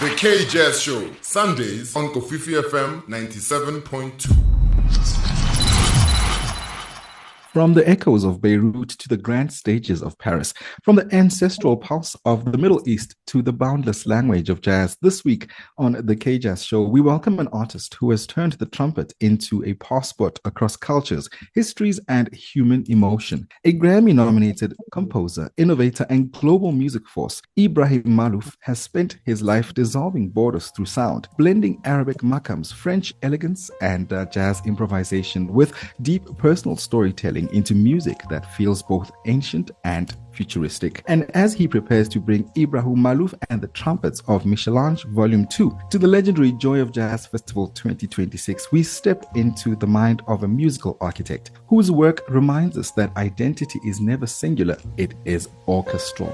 The K-Jazz Show, Sundays on Kofifi FM 97.2. From the echoes of Beirut to the grand stages of Paris, from the ancestral pulse of the Middle East to the boundless language of jazz, this week on the K-Jazz Show, we welcome an artist who has turned the trumpet into a passport across cultures, histories, and human emotion. A Grammy-nominated composer, innovator, and global music force, Ibrahim Maalouf has spent his life dissolving borders through sound, blending Arabic makams, French elegance, and jazz improvisation with deep personal storytelling into music that feels both ancient and futuristic. And as he prepares to bring Ibrahim Maalouf and the Trumpets of Michel-Ange Volume 2 to the legendary Joy of Jazz Festival 2026, we step into the mind of a musical architect whose work reminds us that identity is never singular, it is orchestral.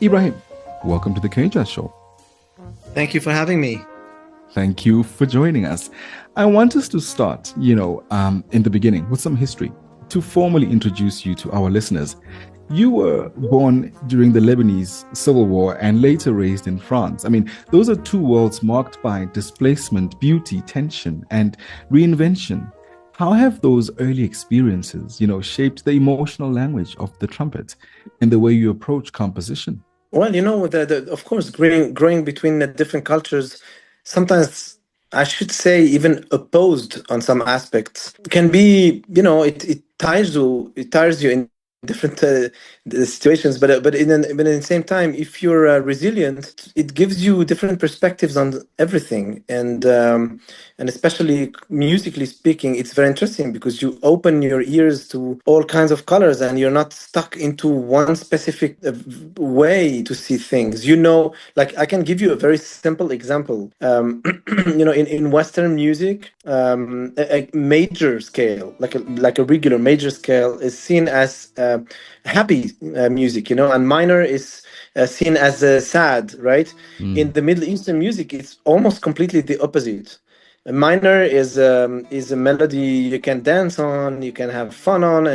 Ibrahim, welcome to the K-Jazz Show. Thank you for having me. Thank you for joining us. I want us to start, in the beginning with some history to formally introduce you to our listeners. You were born during the Lebanese Civil War and later raised in France. I mean, those are two worlds marked by displacement, beauty, tension, and reinvention. How have those early experiences, shaped the emotional language of the trumpet and the way you approach composition? Well, of course, growing between the different cultures, sometimes I should say even opposed on some aspects, can be, it tires you in different situations, but at the same time, if you're resilient, it gives you different perspectives on everything, and especially musically speaking, it's very interesting because you open your ears to all kinds of colors, and you're not stuck into one specific way to see things. Like I can give you a very simple example. In Western music, a major scale, like a regular major scale, is seen as happy music, and minor is seen as sad, right? In the Middle Eastern music, it's almost completely the opposite. A minor is a melody you can dance on, you can have fun on,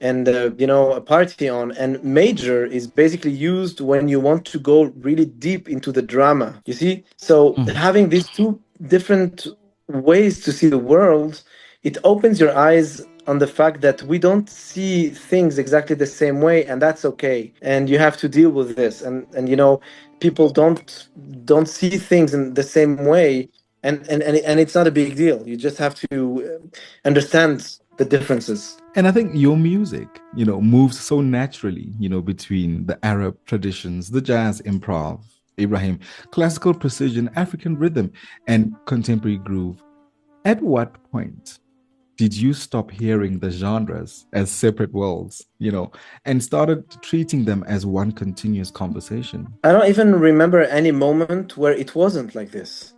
and a party on. And major is basically used when you want to go really deep into the drama. You see, so having these two different ways to see the world, it opens your eyes on the fact that we don't see things exactly the same way, and that's okay. And you have to deal with this. And people don't see things in the same way, and it's not a big deal. You just have to understand the differences. And I think your music, moves so naturally, between the Arab traditions, the jazz improv, Ibrahim, classical precision, African rhythm, and contemporary groove. At what point did you stop hearing the genres as separate worlds, and started treating them as one continuous conversation? I don't even remember any moment where it wasn't like this.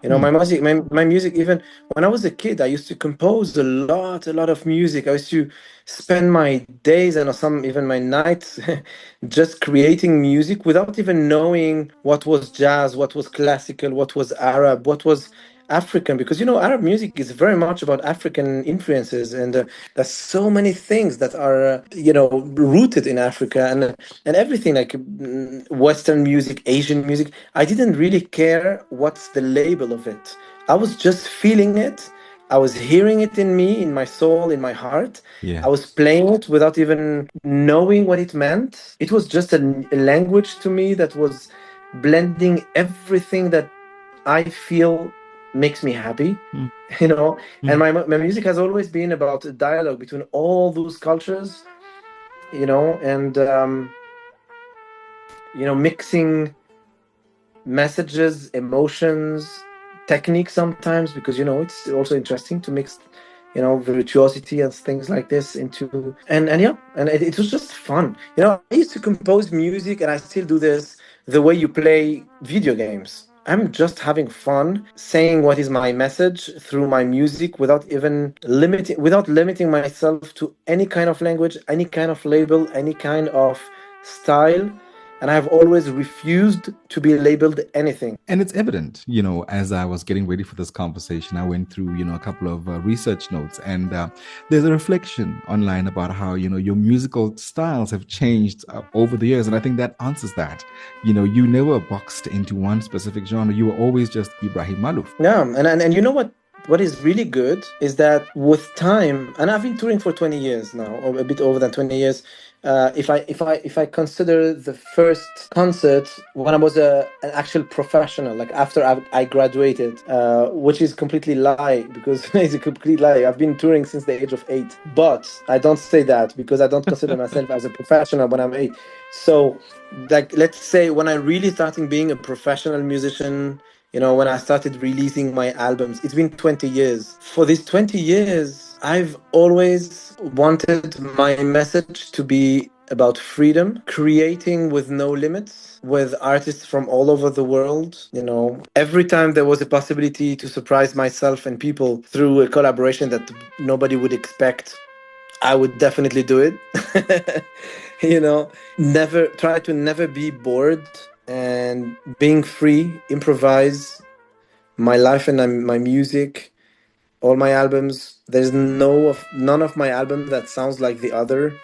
My music, even when I was a kid, I used to compose a lot of music. I used to spend my days and even my nights just creating music without even knowing what was jazz, what was classical, what was Arab, what was African, because Arab music is very much about African influences, and there's so many things that are rooted in Africa, and everything like Western music, Asian music. I didn't really care what's the label of it. I was just feeling it. I was hearing it in me, in my soul, in my heart. Yeah. I was playing it without even knowing what it meant. It was just a language to me that was blending everything that I feel makes me happy, you know. And my music has always been about a dialogue between all those cultures, you know, and mixing messages, emotions, technique sometimes, because it's also interesting to mix virtuosity and things like this into and yeah, and it was just fun. I used to compose music, and I still do this the way you play video games. I'm just having fun saying what is my message through my music without limiting myself to any kind of language, any kind of label, any kind of style. And I've always refused to be labeled anything. And it's evident, as I was getting ready for this conversation, I went through, a couple of research notes, and there's a reflection online about how, your musical styles have changed over the years. And I think that answers that. You never boxed into one specific genre. You were always just Ibrahim Maalouf. Yeah. And you know what is really good is that with time, and I've been touring for 20 years now, or a bit over than 20 years. If I consider the first concert when I was an actual professional, like after I graduated, which is completely lie, because it's a complete lie. I've been touring since the age of 8, but I don't say that because I don't consider myself as a professional when I'm 8. So, like, let's say when I really started being a professional musician, when I started releasing my albums, it's been 20 years. For these 20 years, I've always wanted my message to be about freedom, creating with no limits, with artists from all over the world. Every time there was a possibility to surprise myself and people through a collaboration that nobody would expect, I would definitely do it. Never be bored, and being free, improvise my life and my music, all my albums. There's none of my albums that sounds like the other,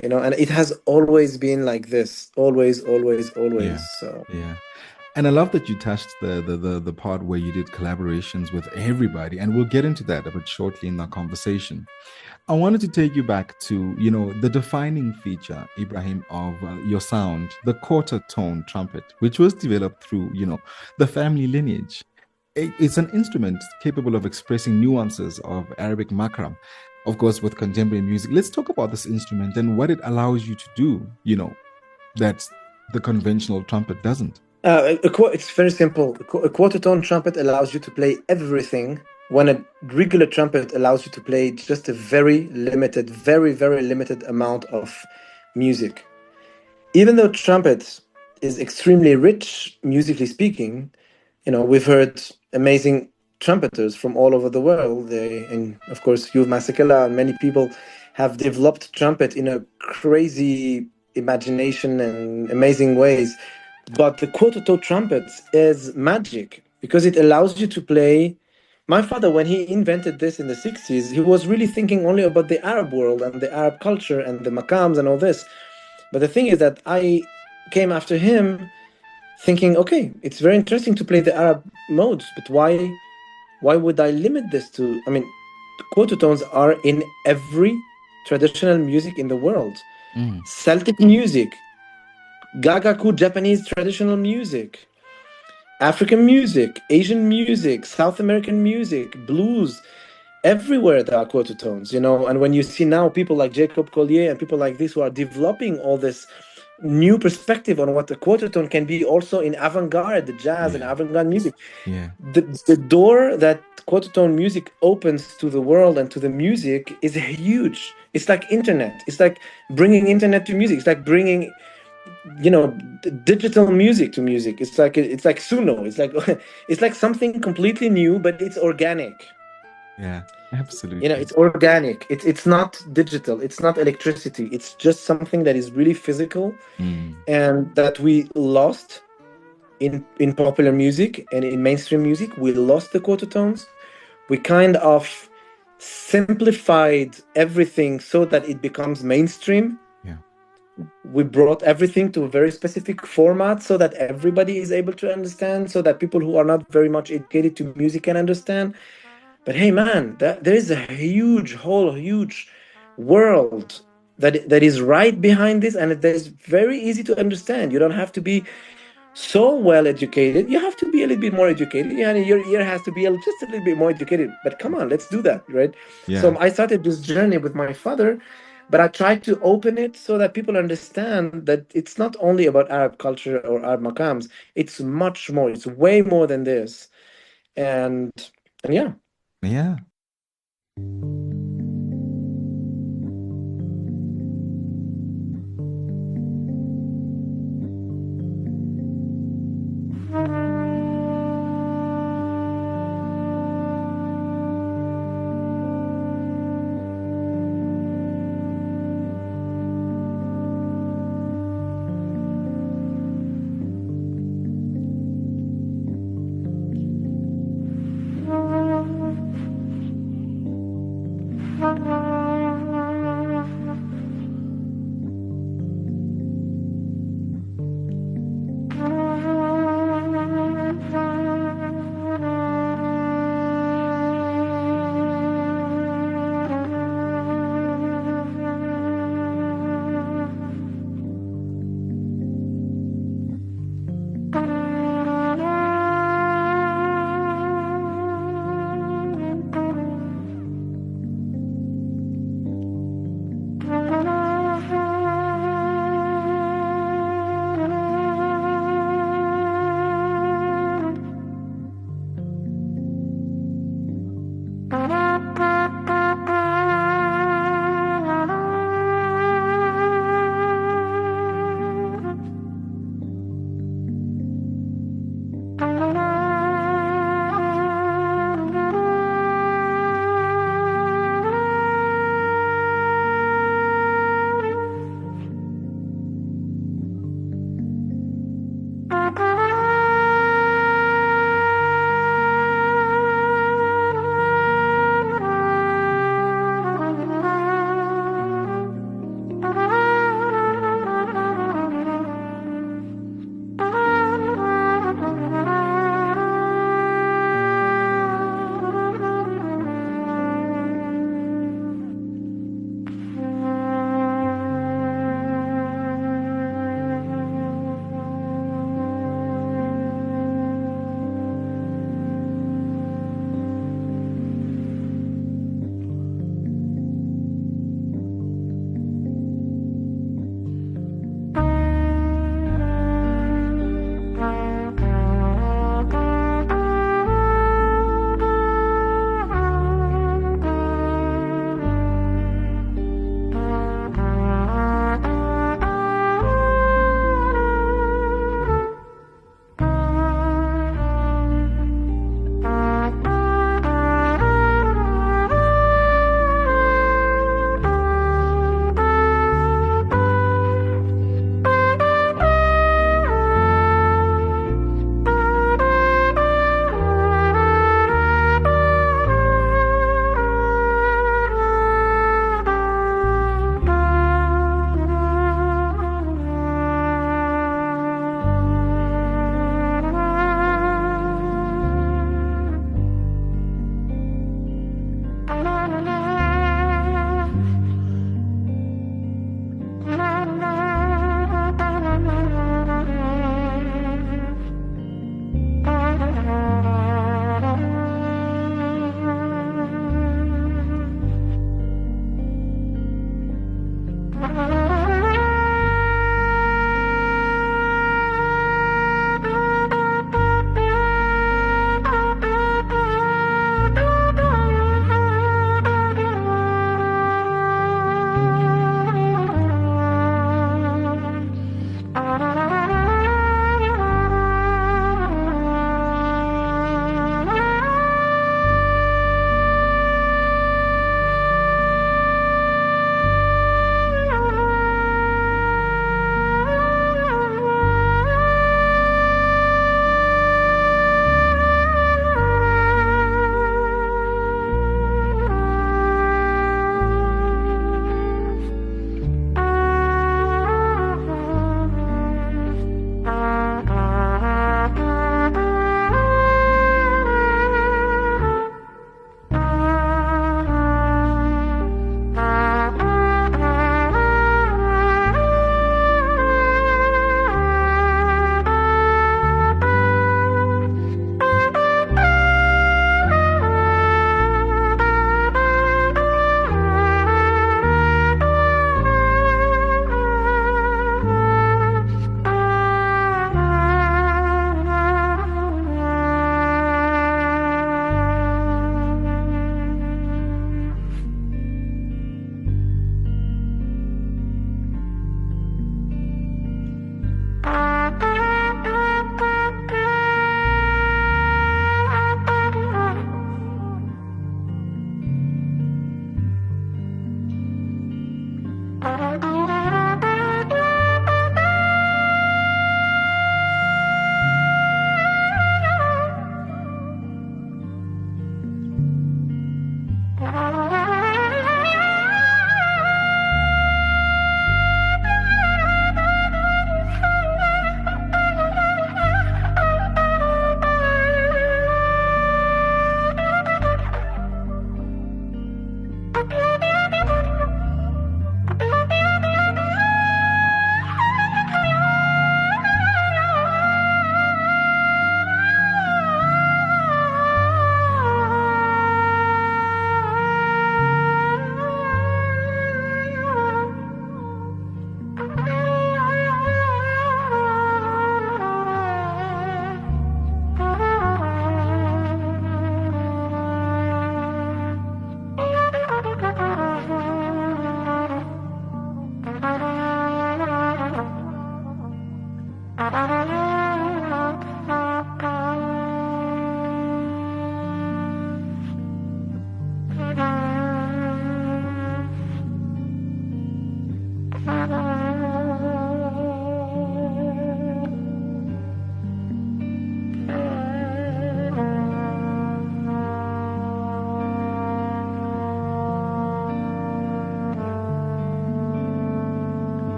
and it has always been like this, always. Yeah. So yeah. And I love that you touched the part where you did collaborations with everybody, and we'll get into that a bit shortly in our conversation. I wanted to take you back to, the defining feature, Ibrahim, of your sound, the quarter tone trumpet, which was developed through, the family lineage. It's an instrument capable of expressing nuances of Arabic makram, of course, with contemporary music. Let's talk about this instrument and what it allows you to do, that the conventional trumpet doesn't. It's very simple. A quarter tone trumpet allows you to play everything, when a regular trumpet allows you to play just a very limited, very, very limited amount of music. Even though trumpet is extremely rich, musically speaking, we've heard amazing trumpeters from all over the world. And of course, Hugh Masekela and many people have developed trumpet in a crazy imagination and amazing ways. But the quarter tone trumpet is magic because it allows you to play. My father, when he invented this in the 60s, he was really thinking only about the Arab world and the Arab culture and the makams and all this. But the thing is that I came after him thinking, okay, it's very interesting to play the Arab modes, but why would I limit this to, quarter tones are in every traditional music in the world. Celtic music, Gagaku Japanese traditional music, African music, Asian music, South American music, blues, everywhere there are quarter tones, and when you see now people like Jacob Collier and people like this who are developing all this new perspective on what the quarter tone can be also in avant-garde, the jazz and avant-garde music. Yeah. The door that quarter tone music opens to the world and to the music is huge. It's like internet. It's like bringing internet to music. It's like bringing digital music to music. It's like Suno. It's like something completely new, but it's organic. Yeah, absolutely. It's organic. It's not digital. It's not electricity. It's just something that is really physical, and that we lost in popular music and in mainstream music. We lost the quarter tones. We kind of simplified everything so that it becomes mainstream. We brought everything to a very specific format so that everybody is able to understand, so that people who are not very much educated to music can understand. But hey, man, there is a huge world that is right behind this, and that is very easy to understand. You don't have to be so well educated, you have to be a little bit more educated. Yeah, and your ear has to be just a little bit more educated. But come on, let's do that, right? Yeah. So I started this journey with my father, but I tried to open it so that people understand that it's not only about Arab culture or Arab maqams. It's much more. It's way more than this. And yeah. Yeah.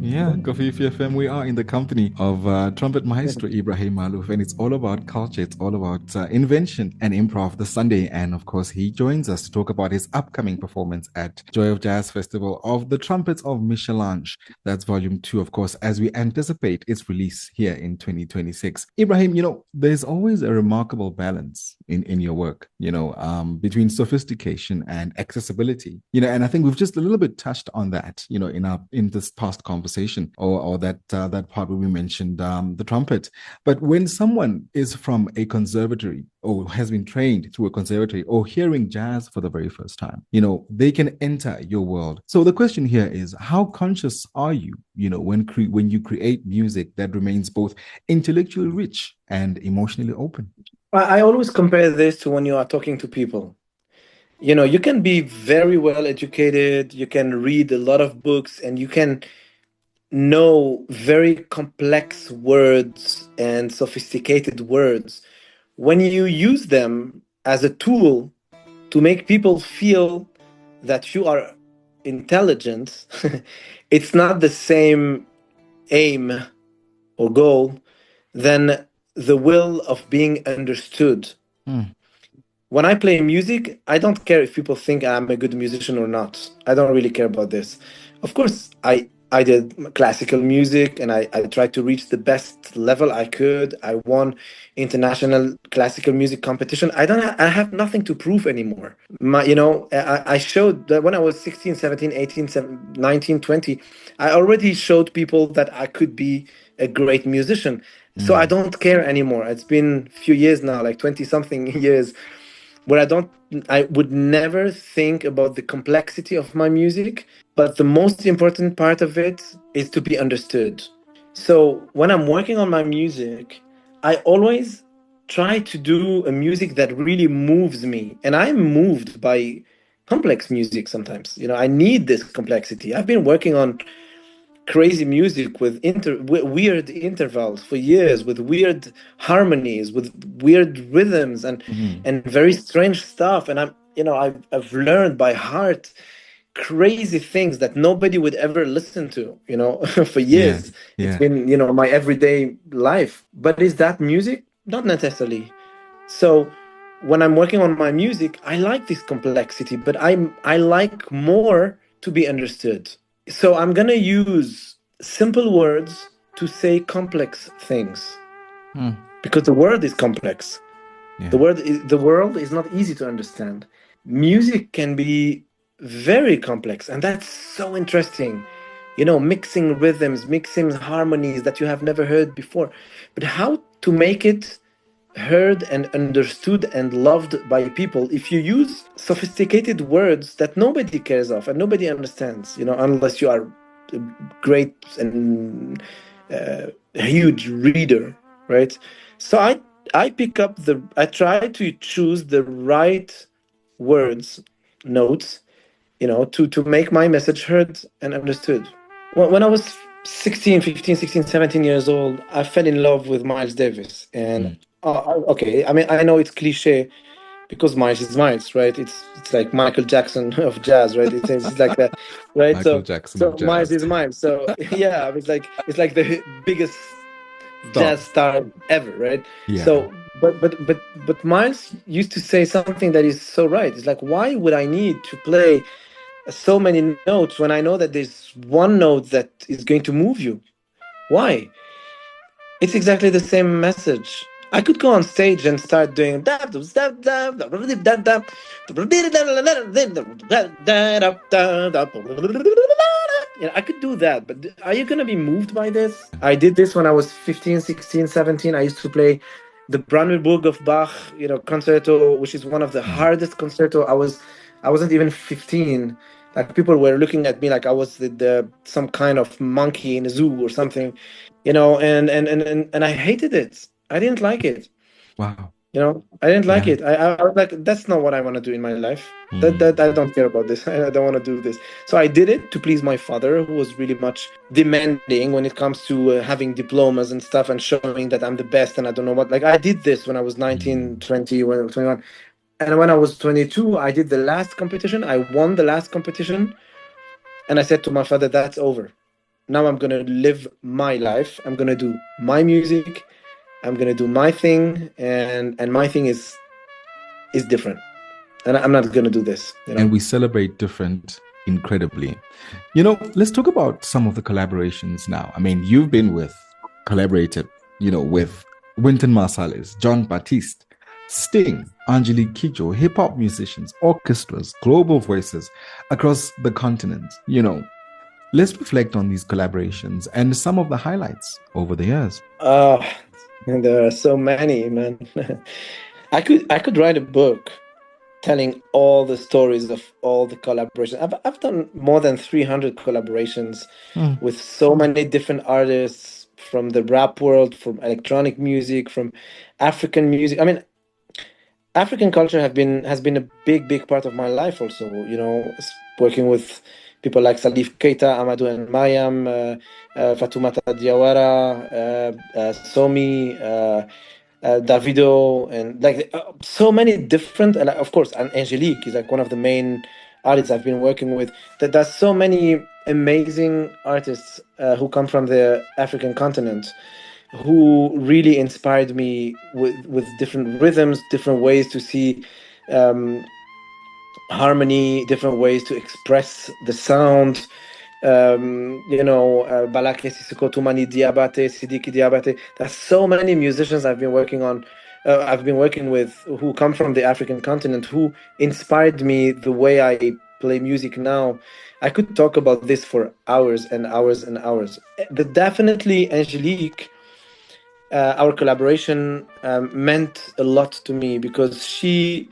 Yeah, Kofifi FM, we are in the company of trumpet maestro Ibrahim Maalouf, and it's all about culture. It's all about invention and improv this Sunday. And of course, he joins us to talk about his upcoming performance at Joy of Jazz Festival of the Trumpets of Michel-Ange. That's volume 2, of course, as we anticipate its release here in 2026. Ibrahim, there's always a remarkable balance in your work, between sophistication and accessibility, and I think we've just a little bit touched on that, in this past conversation, or that part where we mentioned the trumpet. But when someone is from a conservatory or has been trained through a conservatory or hearing jazz for the very first time, they can enter your world. So the question here is, how conscious are you, when you create music that remains both intellectually rich and emotionally open? I always compare this to when you are talking to people. You can be very well educated, you can read a lot of books, and you can know very complex words and sophisticated words. When you use them as a tool to make people feel that you are intelligent, it's not the same aim or goal than the will of being understood. When I play music, I don't care if people think I'm a good musician or not. I don't really care about this. Of course, I did classical music, and I tried to reach the best level I could. I won international classical music competition. I have nothing to prove anymore. I showed that when I was 16, 17, 18, 19, 20, I already showed people that I could be a great musician. So I don't care anymore. It's been a few years now, like 20 something years, where I would never think about the complexity of my music, but the most important part of it is to be understood. So when I'm working on my music, I always try to do a music that really moves me. And I'm moved by complex music sometimes. I need this complexity. I've been working on crazy music with weird intervals for years, with weird harmonies, with weird rhythms, and very strange stuff. And I've learned by heart crazy things that nobody would ever listen to, for years. Yeah. It's been, my everyday life. But is that music? Not necessarily. So when I'm working on my music, I like this complexity, but I like more to be understood. So I'm gonna use simple words to say complex things, because the world is complex. Yeah. The world is not easy to understand. Music can be very complex, and that's so interesting. Mixing rhythms, mixing harmonies that you have never heard before. But how to make it heard and understood and loved by people if you use sophisticated words that nobody cares of and nobody understands, unless you are a great and huge reader, right? So I try to choose the right words, notes, to make my message heard and understood. When I was 16, 15, 16, 17 years old, I fell in love with Miles Davis. And okay, I mean, I know it's cliche because Miles is Miles, right? It's like Michael Jackson of jazz, right? It's like that, right? Michael Jackson of jazz. Miles is Miles. So yeah, it's like the biggest jazz star ever, right? Yeah. So but Miles used to say something that is so right. It's like, why would I need to play so many notes when I know that there's one note that is going to move you? Why? It's exactly the same message. I could go on stage and start doing I could do that, but are you going to be moved by this? I did this when I was 15, 16, 17. I used to play the Brandenburg of Bach, concerto, which is one of the hardest concerto. I wasn't even 15. Like, people were looking at me like I was some kind of monkey in a zoo or something, and I hated it. I didn't like it. Wow. I didn't like it. I was like, that's not what I want to do in my life. That I don't care about this. I don't want to do this. So I did it to please my father, who was really much demanding when it comes to having diplomas and stuff and showing that I'm the best and I don't know what. Like, I did this when I was 19, 20, 21. And when I was 22, I did the last competition. I won the last competition. And I said to my father, that's over. now I'm going to live my life. I'm going to do my music. I'm going to do my thing. And my thing is different. And I'm not going to do this. And we celebrate different incredibly. Let's talk about some of the collaborations now. I mean, you've collaborated, with Wynton Marsalis, John Baptiste, Sting, Angelique Kidjo, hip-hop musicians, orchestras, global voices across the continent. Let's reflect on these collaborations and some of the highlights over the years. There are so many, man. I could write a book telling all the stories of all the collaborations. I've done more than 300 collaborations with so many different artists from the rap world, from electronic music, from African music. I mean, African culture has been a big part of my life also, working with people like Salif Keita, Amadou and Mayam, Fatoumata Diawara, Somi, Davido, and like so many different, of course, and Angelique is like one of the main artists I've been working with. There's so many amazing artists who come from the African continent who really inspired me with different rhythms, different ways to see harmony, different ways to express the sound. Balakle Sissoko, Toumani Diabate, Sidiki Diabate. There's so many musicians I've been working with who come from the African continent who inspired me the way I play music now. I could talk about this for hours and hours and hours. But definitely Angelique, our collaboration meant a lot to me because she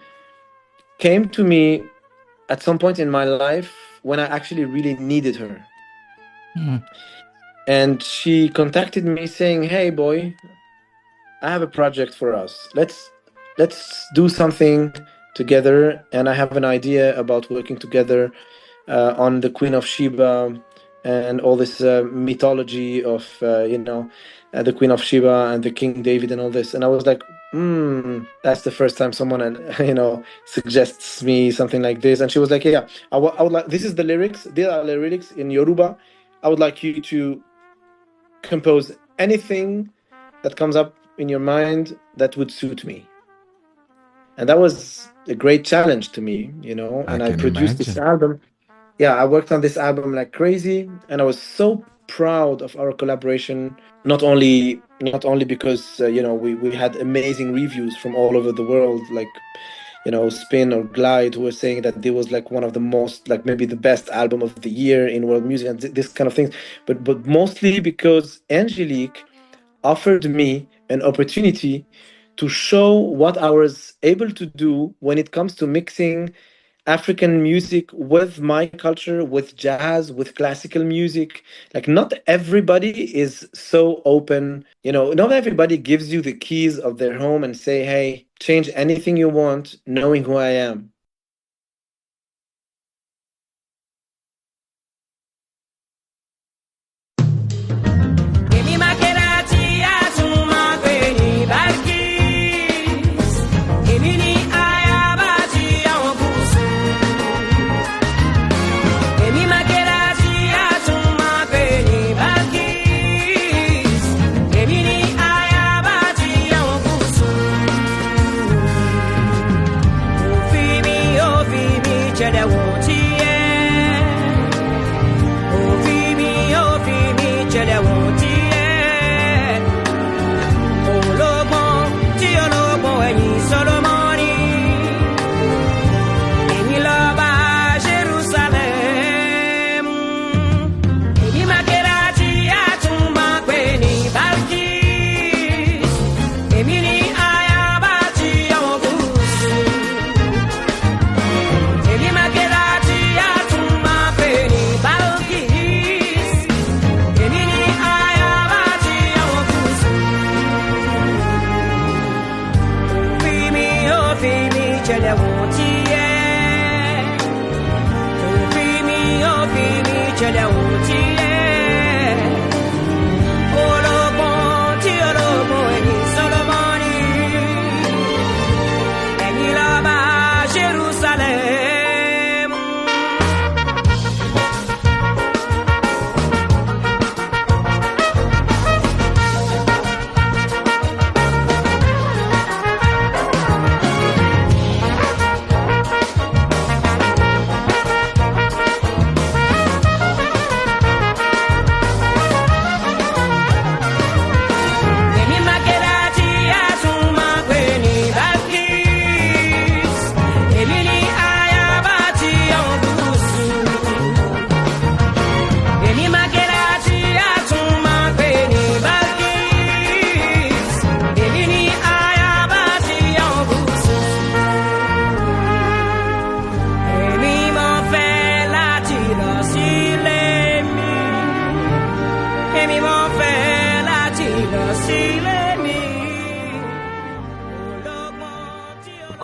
came to me at some point in my life when I actually really needed her. And she contacted me saying, "Hey boy, I have a project for us. Let's do something together. And I have an idea about working together on the Queen of Sheba and all this mythology of, the Queen of Sheba and the King David and all this." And I was like, that's the first time someone, suggests me something like this. And she was like, yeah, I would like, these are the lyrics in Yoruba. I would like you to compose anything that comes up in your mind that would suit me. And that was a great challenge to me, and I produced this album. Yeah, I worked on this album like crazy, and I was so proud of our collaboration, not only because we had amazing reviews from all over the world, like Spin or Glide, who were saying that it was like one of the most, like maybe the best album of the year in world music and this kind of things, but mostly because Angelique offered me an opportunity to show what I was able to do when it comes to mixing African music with my culture, with jazz, with classical music. Like, not everybody is so open. Not everybody gives you the keys of their home and say, hey, change anything you want, knowing who I am.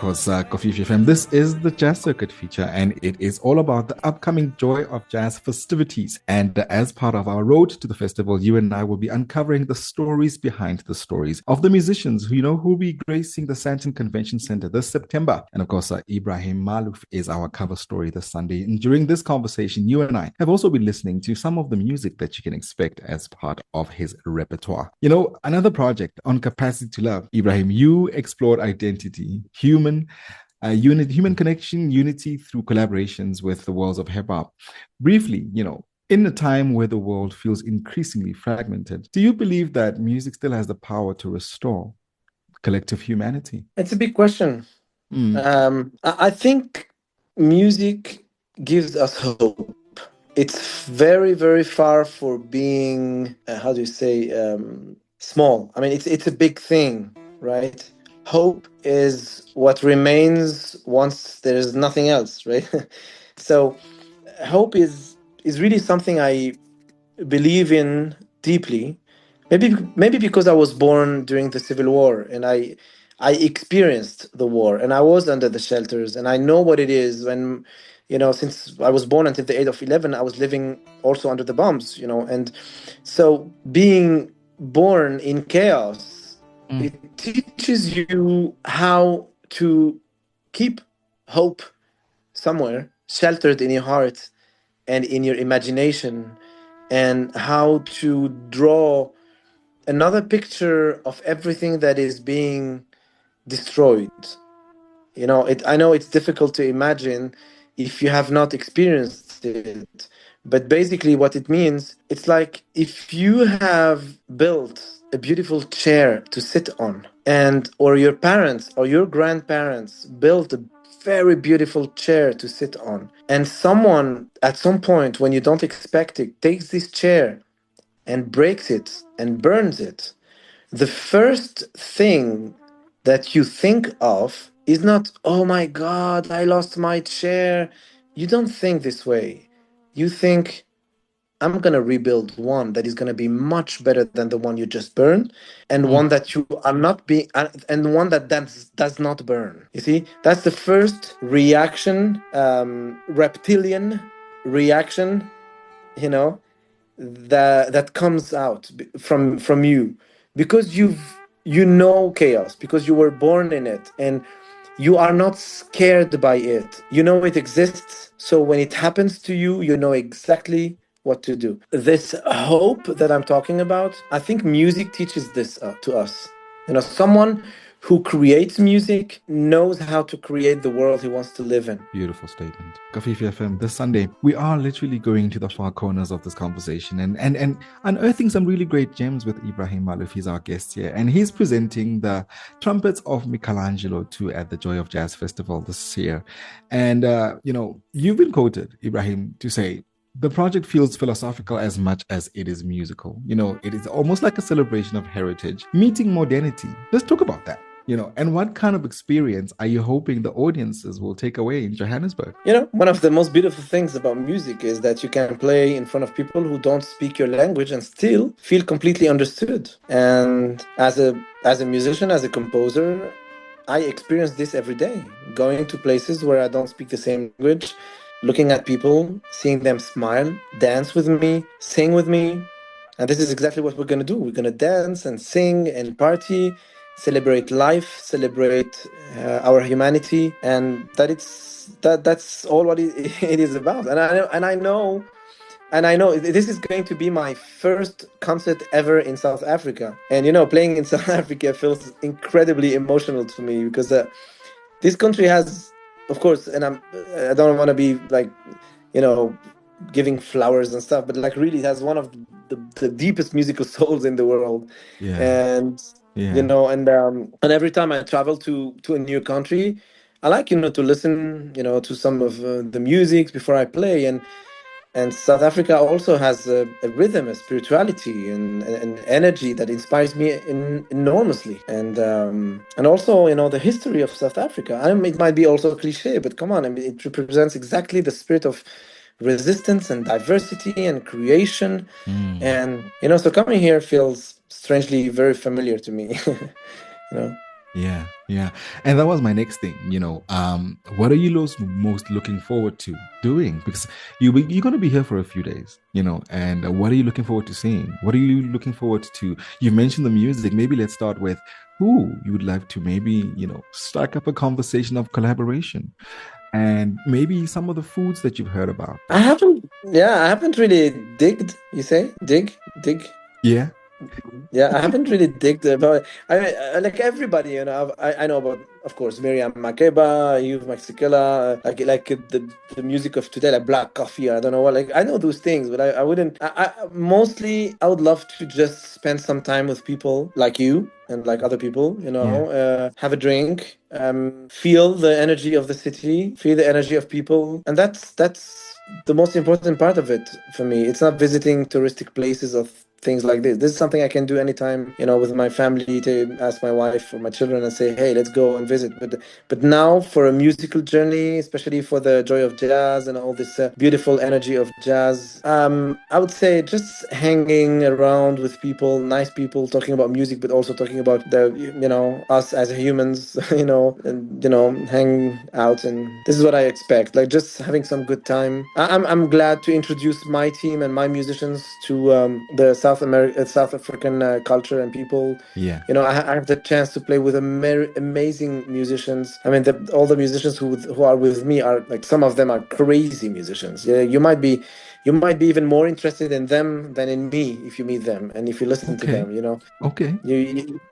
course, Kofifi FM. This is the Jazz Circuit feature, and it is all about the upcoming Joy of Jazz festivities. And as part of our road to the festival, you and I will be uncovering the stories behind the stories of the musicians who will be gracing the Santon Convention Center this September. And of course, Ibrahim Maalouf is our cover story this Sunday. And during this conversation, you and I have also been listening to some of the music that you can expect as part of his repertoire. Another project on Capacity to Love, Ibrahim, you explored identity, human connection, unity through collaborations with the worlds of hip hop. Briefly, in a time where the world feels increasingly fragmented, do you believe that music still has the power to restore collective humanity? It's a big question. I think music gives us hope. It's very, very far for being, small. I mean, it's a big thing, right? Hope is what remains once there's nothing else, right? So hope is really something I believe in deeply. Maybe because I was born during the Civil War and I experienced the war and I was under the shelters and I know what it is when, since I was born until the age of 11, I was living also under the bombs, and so being born in chaos, it teaches you how to keep hope somewhere sheltered in your heart and in your imagination, and how to draw another picture of everything that is being destroyed. I know it's difficult to imagine if you have not experienced it, but basically what it means, it's like if you have built a beautiful chair to sit on, or your parents or your grandparents built a very beautiful chair to sit on, and someone at some point when you don't expect it takes this chair and breaks it and burns it, the first thing that you think of is not, oh my God, I lost my chair. You don't think this way. You think, I'm going to rebuild one that is going to be much better than the one you just burned, and one that you are not being, and one that does not burn. You see, that's the first reaction, reptilian reaction, that comes out from you, because chaos, because you were born in it and you are not scared by it. It exists, so when it happens to you, you know exactly what to do. This hope that I'm talking about, I think music teaches this to us. Someone who creates music knows how to create the world he wants to live in. Beautiful statement. Kofifi FM, this Sunday, we are literally going to the far corners of this conversation and unearthing some really great gems with Ibrahim Maalouf. He's our guest here, and he's presenting the Trumpets of Michel-Ange at the Joy of Jazz Festival this year. And, you've been quoted, Ibrahim, to say, the project feels philosophical as much as it is musical. It is almost like a celebration of heritage, meeting modernity. Let's talk about that. And what kind of experience are you hoping the audiences will take away in Johannesburg? One of the most beautiful things about music is that you can play in front of people who don't speak your language and still feel completely understood. And as a musician, as a composer, I experience this every day, going to places where I don't speak the same language, looking at people, seeing them smile, dance with me, sing with me. And this is exactly what we're going to do. We're going to dance and sing and party, celebrate life, celebrate our humanity, and that's all what it is about. And I know this is going to be my first concert ever in South Africa. And playing in South Africa feels incredibly emotional to me, because this country has, of course, and I don't want to be like, giving flowers and stuff, but like really has one of the deepest musical souls in the world. Yeah. And and every time I travel to a new country, I like to listen to some of the music before I play. And South Africa also has a rhythm, a spirituality, and an energy that inspires me enormously. And also, the history of South Africa. It might be also a cliche, but come on, it represents exactly the spirit of resistance and diversity and creation. And so coming here feels strangely very familiar to me. Yeah, yeah. And that was my next thing, what are you most looking forward to doing? Because you're going to be here for a few days, and what are you looking forward to seeing? What are you looking forward to? You mentioned the music. Maybe let's start with who you would like to maybe, strike up a conversation of collaboration and maybe some of the foods that you've heard about. I haven't really digged, you say? Dig? Yeah. Yeah, I haven't really digged about. Like everybody, I know about, of course, Miriam Makeba, Yves Maxikela, like the music of today, like Black Coffee. I don't know what. Like I know those things, but I wouldn't. Mostly, I would love to just spend some time with people like you and like other people. Have a drink, feel the energy of the city, feel the energy of people, and that's the most important part of it for me. It's not visiting touristic places of things like this. This is something I can do anytime, with my family, to ask my wife or my children and say, hey, let's go and visit. But now for a musical journey, especially for the joy of jazz and all this beautiful energy of jazz, I would say just hanging around with people, nice people, talking about music, but also talking about us as humans, and hang out. And this is what I expect, like just having some good time. I'm glad to introduce my team and my musicians to the South African culture and people. Yeah. I have the chance to play with amazing musicians. I mean, all the musicians who are with me are like, some of them are crazy musicians. Yeah, you might be even more interested in them than in me if you meet them and if you listen to them. Okay.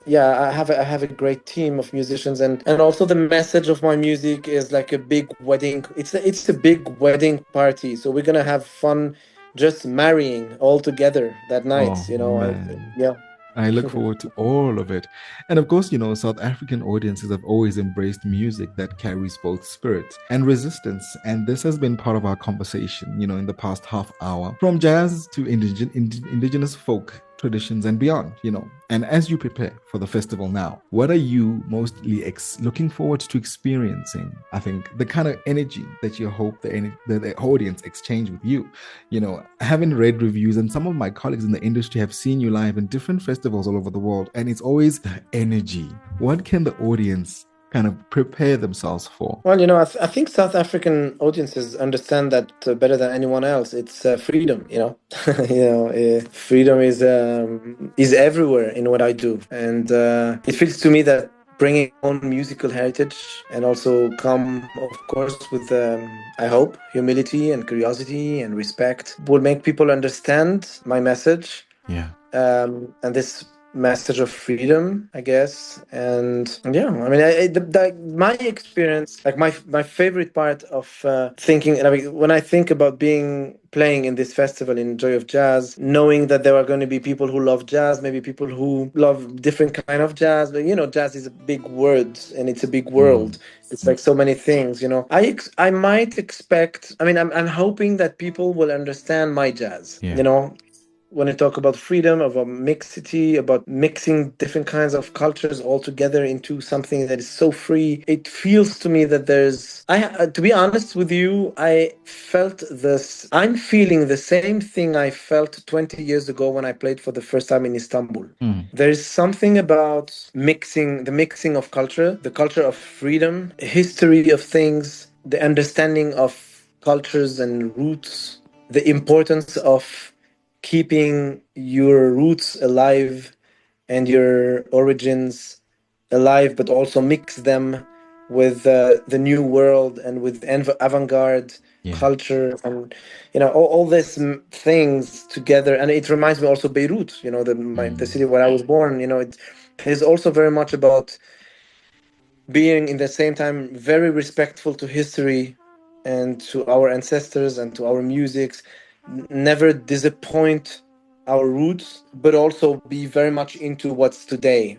Yeah, I have a great team of musicians, and also the message of my music is like a big wedding. It's a big wedding party, so we're gonna have fun just marrying all together that night. Oh, man. Yeah. I look forward to all of it. And of course, South African audiences have always embraced music that carries both spirit and resistance. And this has been part of our conversation, in the past half hour, from jazz to indigenous folk traditions and beyond. And as you prepare for the festival now, what are you mostly looking forward to experiencing? I think the kind of energy that you hope the audience exchange with you. Having read reviews, and some of my colleagues in the industry have seen you live in different festivals all over the world, and it's always the energy. What can the audience kind of prepare themselves for? Well, I think South African audiences understand that better than anyone else. It's freedom, freedom is everywhere in what I do, and it feels to me that bringing on musical heritage and also come, of course, with I hope humility and curiosity and respect will make people understand my message. Yeah. And this message of freedom, I guess. And yeah, I mean, my experience, like my favorite part of thinking, I mean, when I think about playing in this festival in Joy of Jazz, knowing that there are going to be people who love jazz, maybe people who love different kind of jazz, but jazz is a big word and it's a big world. It's like so many things, I might expect, I mean, I'm hoping that people will understand my jazz, when I talk about freedom, about mixity, about mixing different kinds of cultures all together into something that is so free, it feels to me that to be honest with you, I felt this. I'm feeling the same thing I felt 20 years ago when I played for the first time in Istanbul. There is something about the mixing of culture, the culture of freedom, history of things, the understanding of cultures and roots, the importance of keeping your roots alive and your origins alive, but also mix them with the new world and with avant-garde culture, and all these things together. And it reminds me also Beirut, the city where I was born. It is also very much about being in the same time very respectful to history and to our ancestors and to our musics, never disappoint our roots, but also be very much into what's today.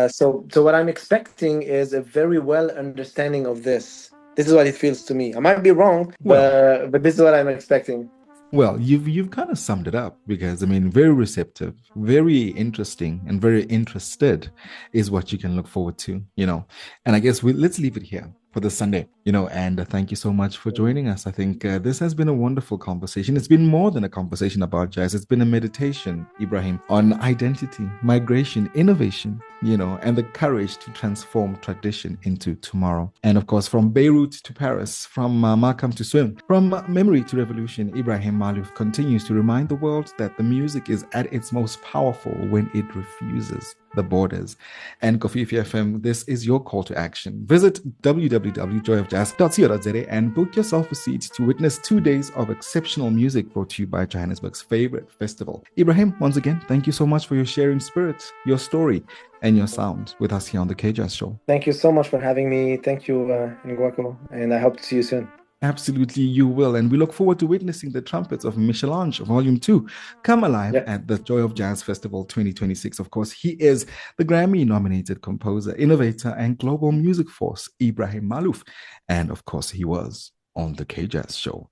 So what I'm expecting is a very well understanding of this. This is what it feels to me. I might be wrong, but this is what I'm expecting. Well, you've kind of summed it up, because I mean, very receptive, very interesting, and very interested is what you can look forward to, And I guess let's leave it here. for this Sunday, and thank you so much for joining us. I think this has been a wonderful conversation. It's been more than a conversation about jazz. It's been a meditation, Ibrahim, on identity, migration, innovation, and the courage to transform tradition into tomorrow. And of course, from Beirut to Paris, from Markham to Swim, from memory to revolution, Ibrahim Maalouf continues to remind the world that the music is at its most powerful when it refuses the borders. And Kofifi FM, this is your call to action. Visit www.joyofjazz.co.za and book yourself a seat to witness 2 days of exceptional music brought to you by Johannesburg's favorite festival. Ibrahim, once again, thank you so much for your sharing spirit, your story, and your sound with us here on the KJazz Show. Thank you so much for having me. Thank you, Ngwako, and I hope to see you soon. Absolutely, you will. And we look forward to witnessing the Trumpets of Michel-Ange, Volume 2, come alive at the Joy of Jazz Festival 2026. Of course, he is the Grammy-nominated composer, innovator, and global music force, Ibrahim Maalouf. And of course, he was on the KJazz Show.